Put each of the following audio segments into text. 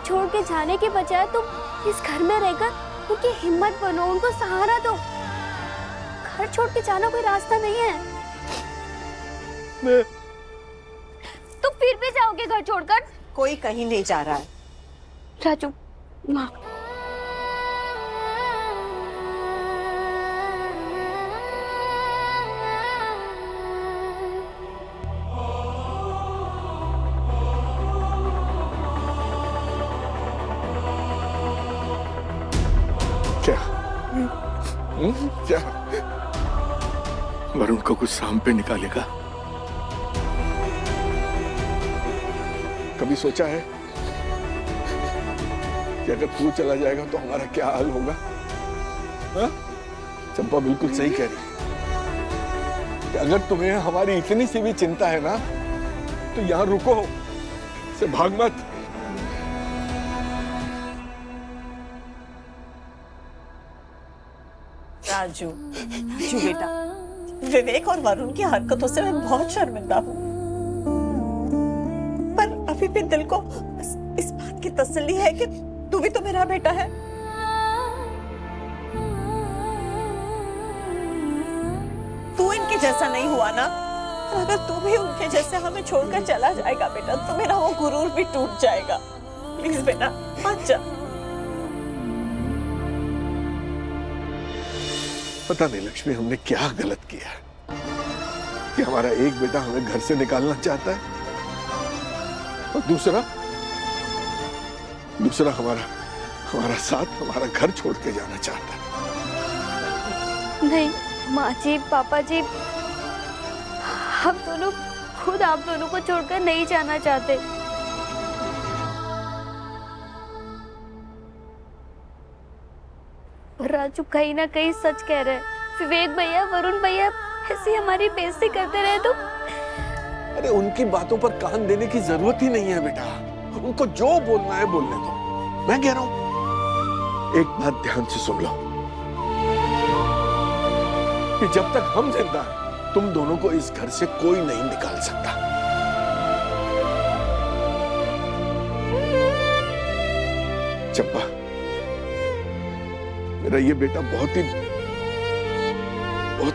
छोड़ के जाने के बजाय तुम इस घर में रहकर उनकी हिम्मत बनो, उनको सहारा दो। घर छोड़ के जाना कोई रास्ता नहीं है। तुम फिर भी जाओगे घर छोड़कर? कोई कहीं नहीं जा रहा है। राजू, माँ, क्या वरुण को कुछ शाम पे निकालेगा? कभी सोचा है कि अगर तू चला जाएगा तो हमारा क्या हाल होगा? हाँ? चंपा बिल्कुल सही कह रही कि अगर तुम्हें हमारी इतनी सी भी चिंता है ना तो यहां रुको, से भाग मत। राजू, राजू बेटा, विवेक और वरुण की हरकतों से मैं बहुत शर्मिंदा हूँ, पर अभी भी दिल को इस बात की तसल्ली है कि तू भी तो मेरा बेटा है। तू इनके जैसा नहीं हुआ ना, और अगर तू भी उनके जैसे हमें छोड़कर चला जाएगा बेटा, तो मेरा वो गुरूर भी टूट जाएगा। प्लीज बेटा मत जा। पता नहीं लक्ष्मी, हमने क्या गलत किया कि हमारा एक बेटा हमें घर से निकालना चाहता है और दूसरा हमारा साथ, हमारा घर छोड़ के जाना चाहता है। नहीं माँ जी, पापा जी, हम दोनों खुद आप दोनों को छोड़कर नहीं जाना चाहते। राजू कहीं ना कहीं सच कह रहे हैं। विवेक भैया, वरुण भैया ऐसी हमारी बेइज्जती करते रहे तो। अरे उनकी बातों पर कान देने की जरूरत ही नहीं है बेटा, उनको जो बोलना है बोलने दो। मैं कह रहा हूं, एक बात ध्यान से सुन लो कि जब तक हम जिंदा हैं, तुम दोनों को इस घर से कोई नहीं निकाल सकता। चंपा, मेरा ये बेटा बहुत ही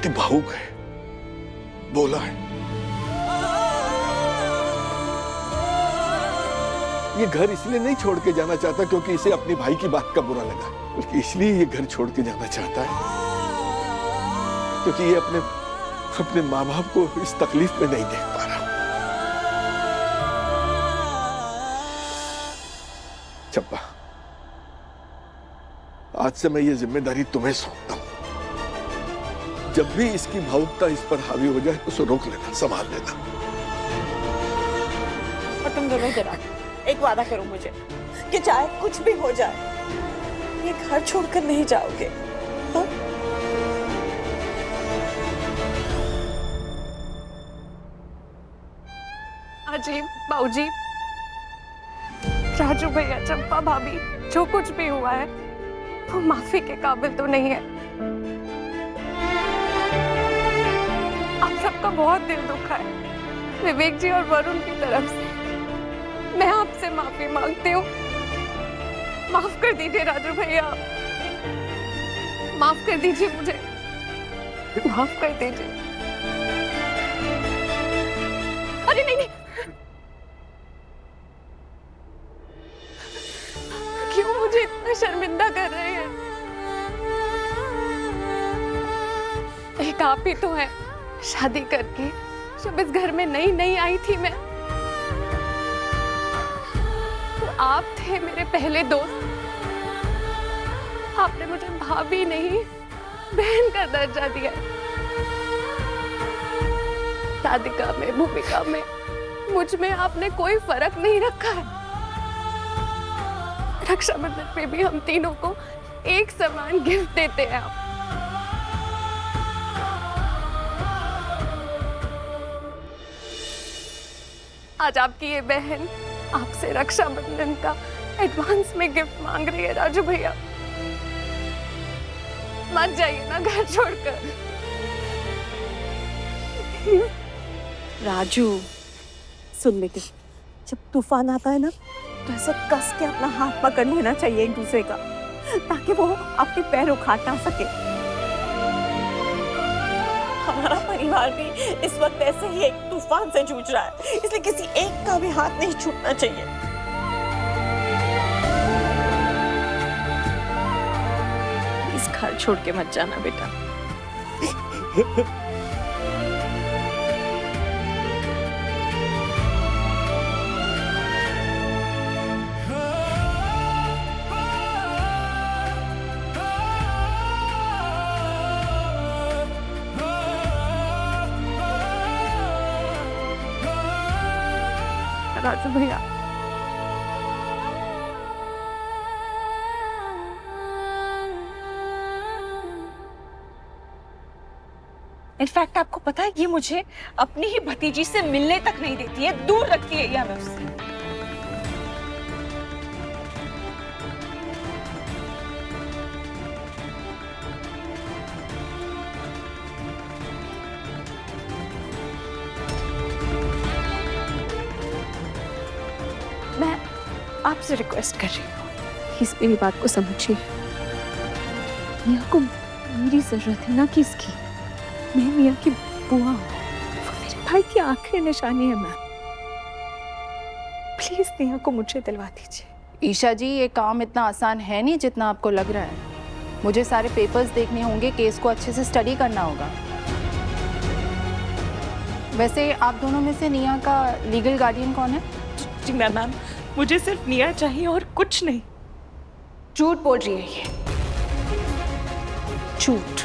भावुक है, बोला है। ये घर इसलिए नहीं छोड़ के जाना चाहता क्योंकि इसे अपने भाई की बात का बुरा लगा, बल्कि इसलिए ये घर छोड़ के जाना चाहता है क्योंकि ये अपने माँ बाप को इस तकलीफ में नहीं देख पा रहा। चंपा, आज से मैं ये जिम्मेदारी तुम्हें सौंपता हूं। जब भी इसकी भावुकता इस पर हावी हो जाए, उसे रोक लेना, संभाल लेना। और तुम दोनों जरा एक वादा करो मुझे कि चाहे कुछ भी हो जाए, ये घर छोड़कर नहीं जाओगे। हाँ? अजी, बाऊजी, राजू भैया, चंपा भाभी, जो कुछ भी हुआ है वो माफी के काबिल तो नहीं है। आप सबका बहुत दिल दुखा है विवेक जी और वरुण की तरफ से। मैं आपसे माफी मांगती हूँ। माफ कर दीजिए राजू भैया, माफ कर दीजिए मुझे, माफ कर दीजिए। अरे नहीं नहीं, क्यों मुझे इतना शर्मिंदा कर रहे हैं? एक आप ही तो है शादी करके जब इस घर में नई नई आई थी मैं, तो आप थे मेरे पहले दोस्त। आपने मुझे भाभी नहीं बहन का दर्जा दिया। राधिका में, भूमिका में, मुझ में आपने कोई फर्क नहीं रखा है। रक्षाबंधन पे भी हम तीनों को एक समान गिफ्ट देते हैं आप। आज आपकी ये बहन आपसे रक्षाबंधन का एडवांस में गिफ्ट मांग रही है। राजू भैया मत जाइए ना घर छोड़कर। राजू सुन बेटे, जब तूफान आता है ना तो ऐसे कस के अपना हाथ पकड़ लेना चाहिए एक दूसरे का, ताकि वो अपने पैर उखाड़ ना सके। हमारा परिवार भी इस वक्त ऐसे ही एक तूफान से जूझ रहा है, इसलिए किसी एक का भी हाथ नहीं छूटना चाहिए। इस घर छोड़ के मत जाना बेटा। राजू भैया, इनफैक्ट आपको पता है, ये मुझे अपनी ही भतीजी से मिलने तक नहीं देती है, दूर रखती है ये हमें उससे। मैं आपसे रिक्वेस्ट कर रही हूँ, प्लीज मेरी बात को समझिए। मिया को मेरी जरूरत है ना कि इसकी। मैं मिया की बुआ हूँ, वो मेरे भाई की आखिरी निशानी है। मैम प्लीज मिया को मुझे दिलवा दीजिए। ईशा जी, ये काम इतना आसान है नहीं जितना आपको लग रहा है। मुझे सारे पेपर्स देखने होंगे, केस को अच्छे से स्टडी करना होगा। वैसे आप दोनों में से निया का लीगल गार्डियन कौन है? जी मैम, मुझे सिर्फ निया चाहिए और कुछ नहीं। झूठ बोल रही है ये, झूठ।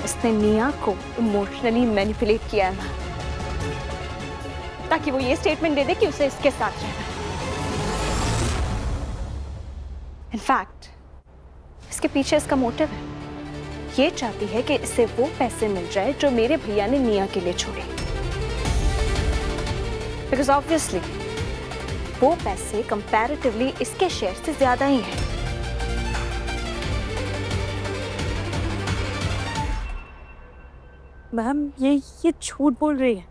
इसने निया को इमोशनली मैनिपुलेट किया है मैम, ताकि वो ये स्टेटमेंट दे दे कि उसे इसके साथ रहना है। इनफैक्ट इसके पीछे इसका मोटिव है, ये चाहती है कि इससे वो पैसे मिल जाए जो मेरे भैया ने निया के लिए छोड़े। बिकॉज ऑब्वियसली वो पैसे कंपैरेटिवली इसके शेयर से ज्यादा ही हैं। मैम ये झूठ बोल रही है।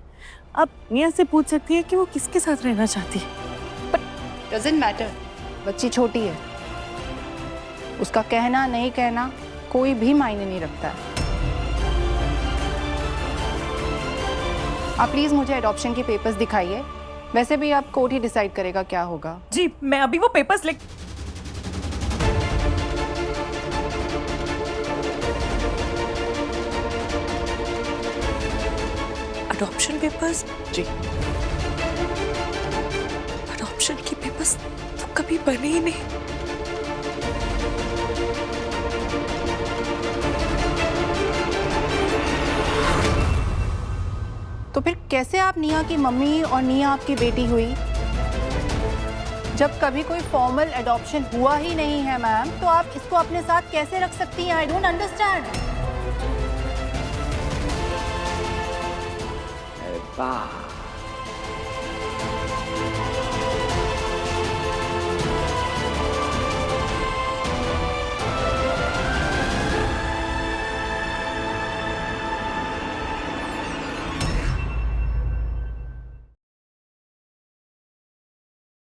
आप निया से पूछ सकती है कि वो किसके साथ रहना चाहती है। डजंट मैटर, बच्ची छोटी है, उसका कहना नहीं कहना कोई भी मायने नहीं रखता है। आप प्लीज मुझे एडॉप्शन के पेपर्स दिखाइए। वैसे भी आप कोर्ट ही डिसाइड करेगा क्या होगा। जी मैं अभी वो पेपर्स लिख। Adoption papers? जी। अडॉप्शन के पेपर्स तो कभी बने ही नहीं। तो फिर कैसे आप निया की मम्मी और निया आपकी बेटी हुई? जब कभी कोई फॉर्मल एडॉप्शन हुआ ही नहीं है मैम, तो आप इसको अपने साथ कैसे रख सकती हैं? I don't understand. वाह,